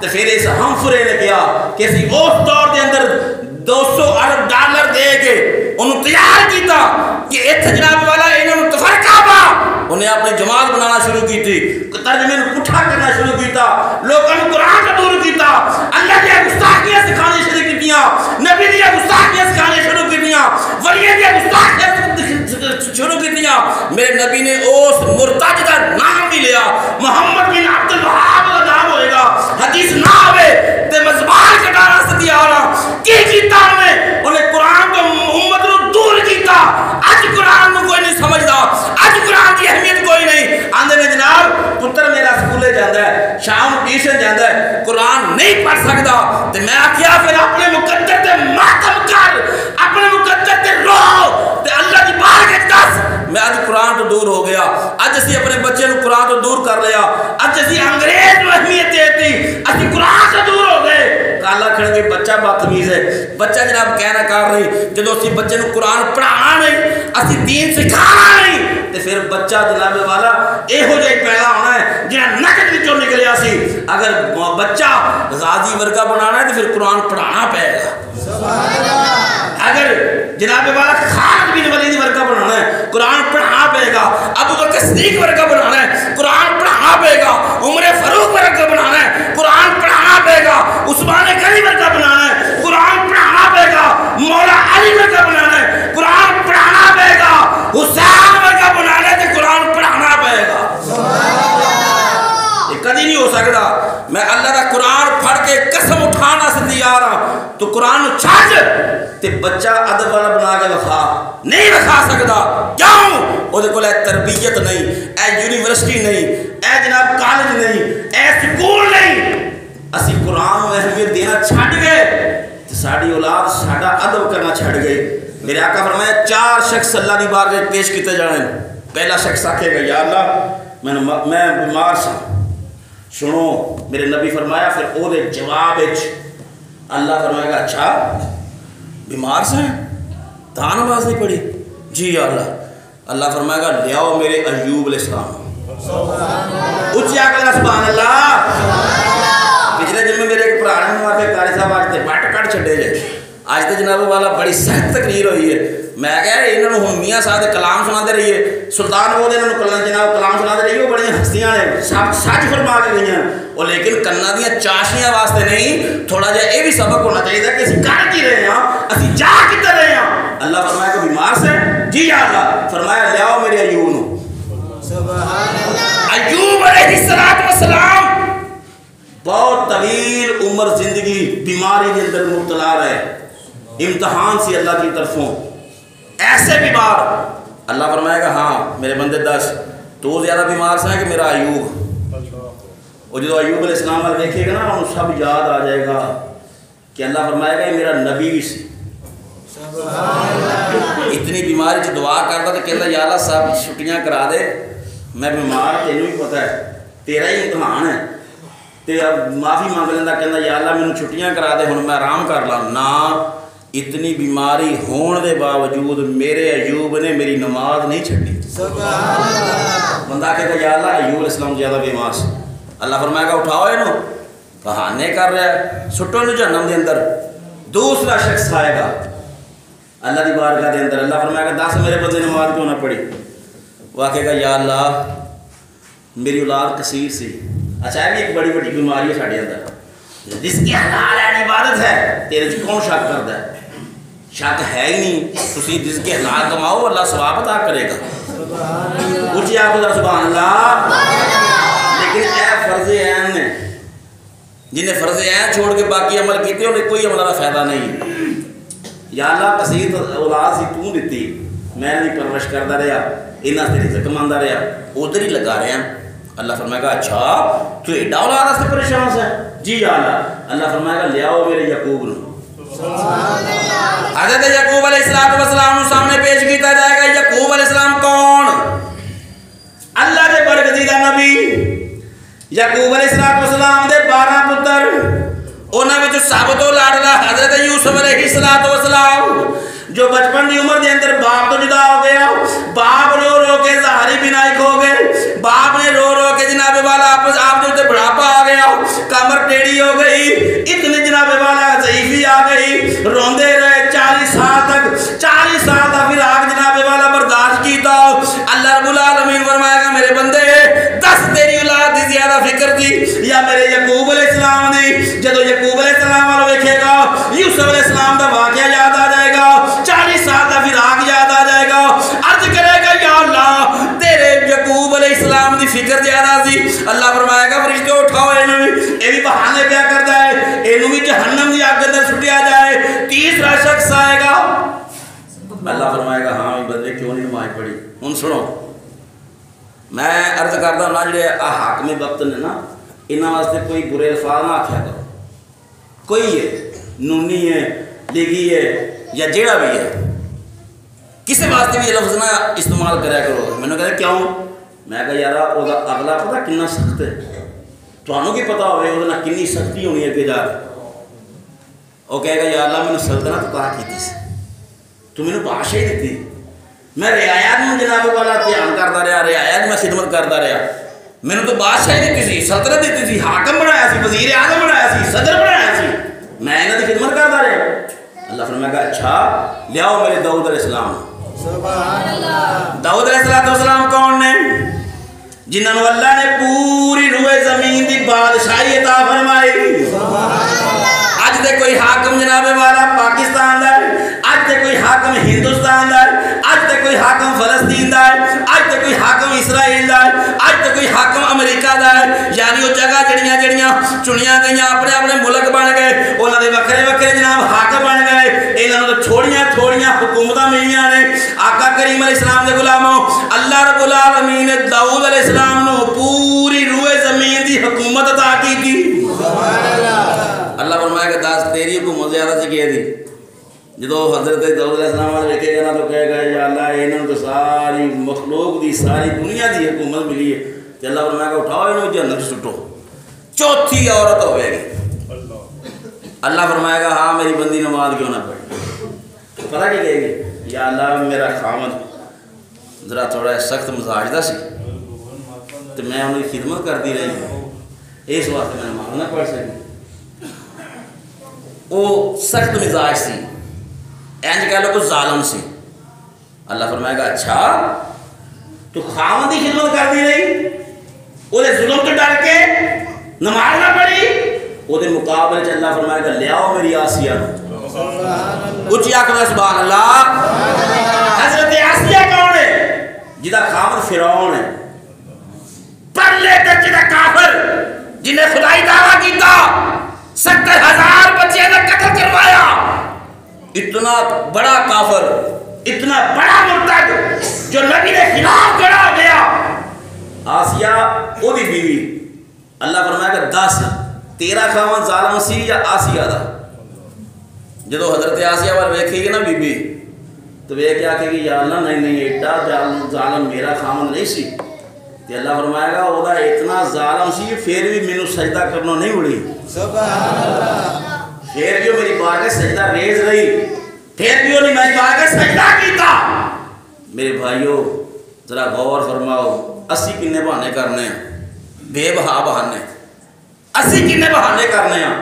تو پھر اس ہمفرے نے کیا کہ اسی اس دور دے اندر 200 ارب ڈالر دے کے انہوں تیار کیتا کہ اتھے جناب والا انہوں تفرقہ با، انہیں اپنی جماعت بنانا شروع کی تھی، ترجمے نے پٹھا کرنا شروع کیتا، لوگوں نے قرآن کو دور کیتا، اللہ کی گستاخیاں سکھانے شروع کیتیاں، نبی کی گستاخیاں سکھانے شروع کیتیاں، ولیوں کی گستاخیاں شروع کیتیاں۔ میرے نبی نے اس مرتد کا نام بھی لیا، محمد بن عبد الوہاب کا نام ہوئے گا، حدیث نہ ہوئے تے میں زبان کٹانا سے تیار ہوں۔ کی کیتا انہیں قرآن کو امت نو دور کیتا، اج قرآن نو کوئی نہیں سمجھدا، اج قرآن کی اہمیت کوئی نہیں۔ آندے نے جناب پتر میرا سکولے جاندہ ہے، شام ٹیوشن جاندہ ہے، قرآن نہیں پڑھ سکتا، تے میں آکھیا پھر اپنے مقدر تے ماتم کر، اپنے مقدر تے رو تے اللہ کی بار کے دس میں آج قرآن تو دور ہو گیا، آج اسی اپنے بچے نو قرآن تو دور کر لیا، آج اسی انگریز نو اہمیت دیتی، اسی قرآن سے دور ہو گئے۔ کالا کھڑ گئے بچہ بدتمیز ہے، بچہ جناب کہنا کار نہیں، جدو اسی بچے نو قرآن پڑھانا نہیں، اسی دین سکھانا نہیں، تے پھر بچہ جناب والا اے ہو جائے پیدا ہونا ہے جنہاں نکت وچوں نکلیا سی۔ اگر بچہ غازی ورگا بنانا ہے تو پھر قرآن پڑھانا پڑے گا، سبحان اللہ اگر جناب والا خان بن ولید ورگا بنانا ہے قرآن پڑھا پے گا، ابو بکر صدیق ورگا بنانا ہے قرآن پڑھا پے گا، عمر فاروق ورگا بنانا ہے قرآن پڑھا پے گا، عثمان غنی ورگا بنانا ہے قرآن پڑھا پے گا، مولا علی ورگا بنانا ہے قرآن پڑھانا پے گا، حسین ورگا بنانا ہے تو قرآن پڑھانا پے گا۔ یہ کدی نہیں ہو سکتا۔ میں اللہ کا قرآن پڑھ کے قسم اٹھانا سے تیار ہوں تو قرآن چھاج تے بچہ ادب والا بنا کے وکھا نہیں وکھا سکتا، کیوں؟ وہ دے کول تربیت نہیں، اے یونیورسٹی نہیں، اے جناب کالج نہیں، اے سکول نہیں۔ اسی قرآن و اہمیت دینا چھڑ گئے تو ساڑی اولاد ساڑا ادب کرنا چھڑ گئی۔ میرے آقا فرمایا 4 شخص اللہ دی بار پیش کیتے جانے۔ پہلا شخص آکھے گا یا اللہ میں بیمار سا، سنو میرے نبی فرمایا، پھر او دے جواب اللہ فرمائے گا اچھا بیمار سے ہیں تا نماز نہیں پڑھی؟ جی یا اللہ۔ اللہ فرمائے گا لیاؤ میرے ایوب علیہ السلام، اچھی آکھا سبحان اللہ۔ پچھلے جمعے میرے ایک پرانے موافق قاری صاحب آج تے بٹ کٹ چھڑے جائے، آج تے جناب والا بڑی سخت تقریر ہوئی ہے۔ میں کہہ رہے انہوں نے میاں صاحب دے کلام سنا دے رہی ہے، سلطان وہ دے انہوں نے جناب کلام سنا دے رہی ہے، وہ بڑی ہستیاں نے سچ فرما کے گئی ہیں، اور لیکن کنا دیاں چاشیاں واسطے نہیں، تھوڑا جہا یہ بھی سبق ہونا چاہیے کہ اسی کر کی رہے ہیں، اسی جا کتے رہے ہیں۔ اللہ فرمایا کہ بیمار سے؟ جی یا اللہ۔ فرمایا لیاؤ میرے ایوب نو۔ سبحان اللہ۔ ایوب علیہ السلام بہت طویل عمر زندگی بیماری کے اندر مبتلا رہے، امتحان سی اللہ کی طرفوں، ایسے بیمار۔ اللہ فرمائے گا ہاں میرے بندے 10 تو زیادہ بیمار سے ہیں کہ میرا ایوب۔ اور جو ایوب علیہ السلام والے دیکھے گا نا انہوں سب یاد آ جائے گا کہ اللہ فرمائے گا یہ میرا نبی بھی سی۔ اتنی بیماری سے دعا کرتا تو کہتا یا اللہ صاحب چھٹیاں کرا دے، میں بیمار تینوں ہی پتہ ہے تیرا ہی امتحان ہے، تے اب معافی مانگ لینا کہتا یا اللہ میں چھٹیاں کرا دے ہوں میں آرام کر لاں نا۔ اتنی بیماری ہون دے باوجود میرے ایوب نے میری نماز نہیں چھڑی۔ بندہ کہتا یا اللہ ایوب علیہ السلام زیادہ بیمار سے۔ اللہ فرمائے گا اٹھاؤ انہوں، بہانے کر رہا ہے، سٹو انہوں جہنم دے اندر۔ دوسرا شخص آئے گا اللہ دی بارگاہ دے اندر، اللہ فرمائے گا 10 میرے بندے نماز کیوں نہ پڑھی؟ وہ کہے گا یا اللہ میری اولاد کثیر سی۔ اچھا ہے بھی ایک بڑی بڑی بیماری ہے ساڑھے اندر، جس کی حلال ہے عبادت ہے، تیرے سے کون شک کرتا ہے؟ شک ہے ہی نہیں، تسی جس کے حلال کماؤ اللہ ثواب عطا کرے گا۔ اچھی آپ کو سبحان اللہ۔ لیکن اے فرض عین نے جنہیں فرض عین چھوڑ کے باقی عمل کیتے انہیں کوئی عمل کا فائدہ نہیں۔ یا اللہ کثیر اولاد سی تو دیتی، میں نے پرورش کرتا رہا، انہاں سے رزق کماندا رہا، ادھر ہی لگا رہا۔ اللہ فرمائے گا اچھا تو ایڈا اولاد سے پریشان سے؟ جی یا اللہ۔ اللہ فرمائے گا لیاؤ میرے یعقوب نو۔ حضرت یعقوب علیہ السلام سامنے پیش کیتا جائے گا۔ یعقوب علیہ السلام کون؟ اللہ دے برگزیدہ نبی۔ یعقوب علیہ السلام دے 12 پتر، انہاں وچ سب تو لاڈلا حضرت یوسف علیہ السلام جو بچپن دی عمر دے اندر باپ تو جدا ہو گیا، باپ رو رو کے ظاہری بینائی کھو گئے، باپ نے رو رو کے جناب والا آپ جو بڑھاپا آ گیا، کمر ٹیڑھی ہو گئی، اتنی جناب والا ضعیفی آ گئی، روندے رہے 40 سال تک، 40 سال تک پھر آپ جناب والا برداشت کیتا۔ اللہ رب العالمین فرمائے گا میرے بندے 10 تیری اولاد دی زیادہ فکر تھی یا میرے یعقوب علیہ السلام دی؟ جدو یعقوب علیہ السلام والا دیکھے گا یوسف علیہ السلام دا واقعہ یاد آ جائے گا، 40 سال کا فراق یاد آ جائے گا، عرض کرے گا یا اللہ تیرے یعقوب علیہ السلام دی فکر زیادہ سی۔ اللہ فرمائے گا فرشتے اٹھاؤ انہوں بھی، یہ بھی بہانے کیا کرتا ہے، انہوں بھی جہنم دی آگ اندر سٹیا جائے۔ تیسرا شخص آئے گا، اللہ فرمائے گا ہاں بندے کیوں نہیں نماز پڑھی؟ ہن سنو میں عرض کرتا ہوں جڑے حاکم وقت نے نا انہاں واسطے کوئی برے الفاظ نہ آکھیا کرو، کوئی ہے نونی ہے لیگی ہے یا جیڑا بھی ہے کسی واسطے بھی یہ لفظ نہ استعمال کریا کرو۔ میں نے کہا کیوں؟ میں کہا یار وہ اگلا پتہ کتنا سخت ہے، تمہیں کی پتا ہوئے وہ کنی سختی ہونی ہے کہ جا وہ کہے گا یا اللہ میں نے سلطنت عطا کی سی، تو میں نے بادشاہی دیتی، میں رعایت میں جناب والا دھیان کرتا رہا، رعایت میں خدمت کرتا رہا، میں نے تو بادشاہی دیتی سی، سلطنت دیتی سی، حاکم بنایا سی، وزیر اعظم بنایا سی، صدر بنایا سی، میں انہاں دی خدمت کرتا رہا۔ اللہ فرمائے گا اچھا لیاؤ میرے داؤد علیہ السلام۔ سبحان اللہ داؤد علیہ السلام کون نے؟ جنہوں نے اللہ نے پوری روئے زمین دی بادشاہی عطا فرمائی. اج تے کوئی حاکم جناب والا پاکستان دا ہے, اج تے کوئی حاکم ہندوستان دا ہے, اج تے کوئی حاکم فلسطین دا ہے, اج تے کوئی حاکم اسرائیل دا ہے, اج تے کوئی حاکم امریکہ دا ہے. یعنی وہ جگہ جڑیاں چنیاں گئیاں اپنے اپنے ملک بن گئے, انہاں دے وکھرے وکھرے جناب حاکم بن گئے. انہاں نوں تھوڑیاں حکومتاں ملیاں نے. آقا کریم علیہ السلام دے غلاموں, اللہ رب العالمین نے داؤد علیہ السلام نو پوری روئے زمین دی حکومت عطا کی. اللہ فرمایا کہ داس تیری حکومت زیادہ سی کہہ دی. جدو حضرت داؤد علیہ السلام والے دیکھے گا نا تو کہے گا یا اللہ انہوں تو ساری مخلوق دی ساری دنیا دی حکومت ملی ہے. تو اللہ فرمایا کہ اٹھاؤ انہوں جہنم سے سٹو, چوتھی عورت ہوئے گی. اللہ فرمائے گا ہاں میری بندی نماز کیوں نہ پڑھی. پتہ کیا کہے گی, یا اللہ میرا خامد ذرا تھوڑا سخت مزاج دا سی تو میں انہیں خدمت کرتی رہی, اس واسطے میں نماز نہ پڑھ سکی. وہ سخت مزاج سی, اینج کہہ لو کچھ ظالم سی. اللہ فرمائے گا اچھا تو خامد کی خدمت کرتی رہی, وہ ظلم تو ڈر کے نماز نہ پڑھی. وہ مقابلے چ اللہ فرمائے گا لے آؤ میری آسیہ. اچھی آخر سبحان اللہ. حضرت آسیہ کون ہے؟ جدا خامد فرعون ہے, پرلے درجے دا کافر جنہیں خدائی دعویٰ کیتا, 70,000 بچے نے قتل کروایا. اتنا بڑا کافر, اتنا بڑا مرتد جو نبی کے خلاف کھڑا ہو گیا. آسیہ وہ دی بیوی. اللہ فرمایا کہ 10 تیرا خاوند ظالم سی یا آسیہ دا. جدو حضرت آسیہ وال ویکھے گی نا بی بی تو وہ کیا کہے گی یا اللہ نہیں ایڈا ظالم میرا خاوند نہیں سی. تو اللہ فرمائے گا وہ اتنا ظالم سی پھر بھی مینوں سجدہ کرنا نہیں اڑی. سبحان اللہ. پھر بھی میری بارگاہ سجدہ ریز رہی, پھر بھی نہیں میری بارگاہ سجدہ کیتا. میرے بھائیو ذرا غور فرماؤ, اسی کنے بہانے کرنے ہیں, بے بہا بہانے, اسی کنے بہانے کرنے ہیں.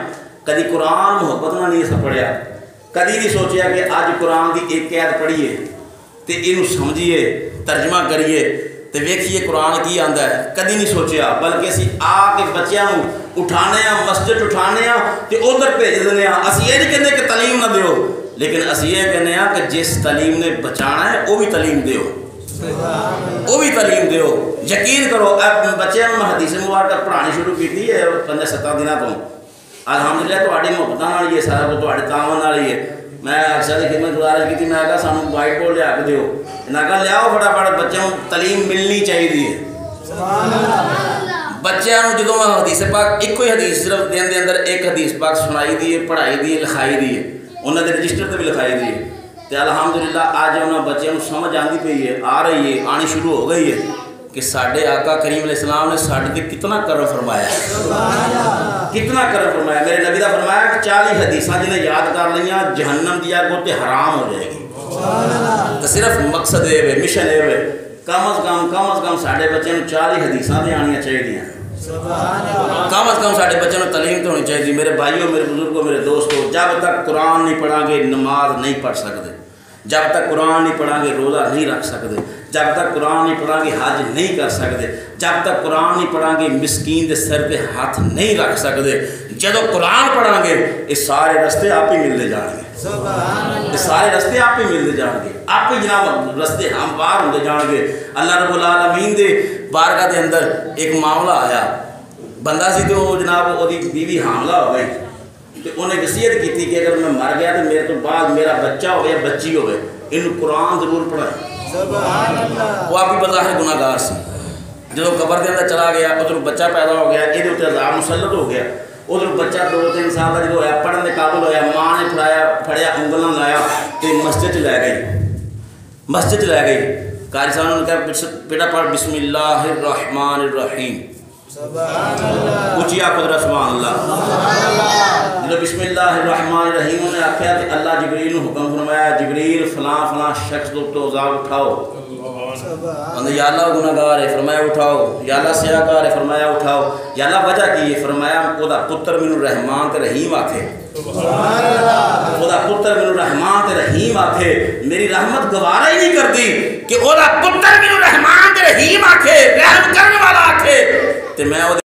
کدی قرآن محبت نہ نہیں پڑھیا, کدی نہیں سوچیا کہ آج قرآن کی ایک قید پڑھیے تو یہ سمجھیے ترجمہ کریے تو ویکھیے قرآن کی آندا ہے. کدی نہیں سوچیا, بلکہ اسی آ کے بچیاں اٹھانے ہیں, مسجد اٹھانے ہیں تو ادھر بھیج دینے ہیں. اسی یہ نہیں کہتے کہ تعلیم نہ دیو, لیکن اسی یہ کہنے ہیں کہ جس تعلیم نے بچانا ہے وہ بھی تعلیم دیو, وہ بھی تعلیم دیو. یقین کرو بچے میں حدیث مبارکہ پڑھانی شروع کی ہے 5-7 دنوں تو. الحمدللہ تہاڈی محبتاں نال ہی سارا کچھ تہاڈے تعاون نال ہی ہے. میں اکثر خدمت گزارش کی تھی, میں کہا سانوں وائٹ بورڈ لیا کے دیو. میں کہا لیاؤ فٹافٹ, بچوں تعلیم ملنی چاہیے. بچوں جدوں میں حدیث پاک ایک ہی حدیث صرف دن دے اندر ایک حدیث پاک سنائی دی ہے, پڑھائی دی ہے, لکھائی دی ہے, انہوں نے رجسٹر تے بھی لکھائی دی ہے. تو الحمدللہ آج انہوں بچوں سمجھ آندی پئی ہے, آ رہی ہے, آنی شروع ہو گئی ہے کہ ساڈے آقا کریم علیہ السلام نے ساڈے تے کتنا کرم فرمایا, کتنا کرم فرمایا. میرے نبی دا فرمایا کہ 40 حدیثاں جنہیں یاد کر لیاں جہنم دی آگ تے حرام ہو جائے گی. تو صرف مقصد ہے, مشن ہے, کم از کم ساڈے بچوں 40 حدیثاں دے آنیاں چاہیے. کم از کم ساڈے بچوں تعلیم تو ہونی چاہیے. میرے بھائیوں, میرے بزرگوں, میرے دوستوں, جب تک قرآن نہیں پڑھا گے نماز نہیں پڑھ سکتے, جب تک قرآن نہیں پڑھا گے روزہ نہیں رکھ سکتے, جب تک قرآن نہیں پڑھا گے حج نہیں کر سکتے, جب تک قرآن نہیں پڑھا گے مسکین دے سر پہ ہاتھ نہیں رکھ سکتے. جدو قرآن پڑھا گے یہ سارے رستے آپ ہی ملتے جان گے, یہ سارے رستے آپ ہی ملتے جان گے, آپ ہی جناب رستے ہموار ہوتے جان گے. اللہ رب العالمین دے بارگاہ دے اندر ایک معاملہ آیا, بندہ سی تو جناب وہ بیوی حاملہ ہو گئی. تو انہیں وصیت کی تھی کہ اگر میں مر گیا تو میرے تو بعد میرا بچہ ہو گیا بچی ہو گئے, ان قرآن ضرور پڑھائیں. وہ آپ کی بظاہر گناہ گار سی. جب قبر کے اندر چلا گیا ادھر بچہ پیدا ہو گیا, یہ اتنے عذاب مسلط ہو گیا. ادھر بچہ 2-3 سال کا جو ہوا پڑھنے کے قابل ہوا, ماں نے پڑھایا انگلاں لایا تو مسجد لے گئی, مسجد لے گئی. قاری صاحب نے کہا بیٹا پڑھ بسم اللہ الرحمن الرحیم. اچھی آخر سبحان اللہ. جب بسم اللہ الرحمن الرحیم نے آخیا کہ اللہ جبریل نے حکم فرمایا جبریل فلاں شخص تو عذاب اٹھاؤ. یا اللہ گناہ گار ہے, فرمایا اٹھاؤ. یا اللہ سیاہ کار ہے, فرمایا اٹھاؤ. یا اللہ وجہ کی ہے, فرمایا وہ پتر مینوں رحمان تے رحیم آکھے. سبحان اللہ وہ دا پتر مینوں رحمان تے رحیم آکھے میری رحمت گوارا ہی نہیں کردی کہ وہ دا پتر مینوں رحمان تے رحیم آکھے رحم کرنے والا آکھے تے میں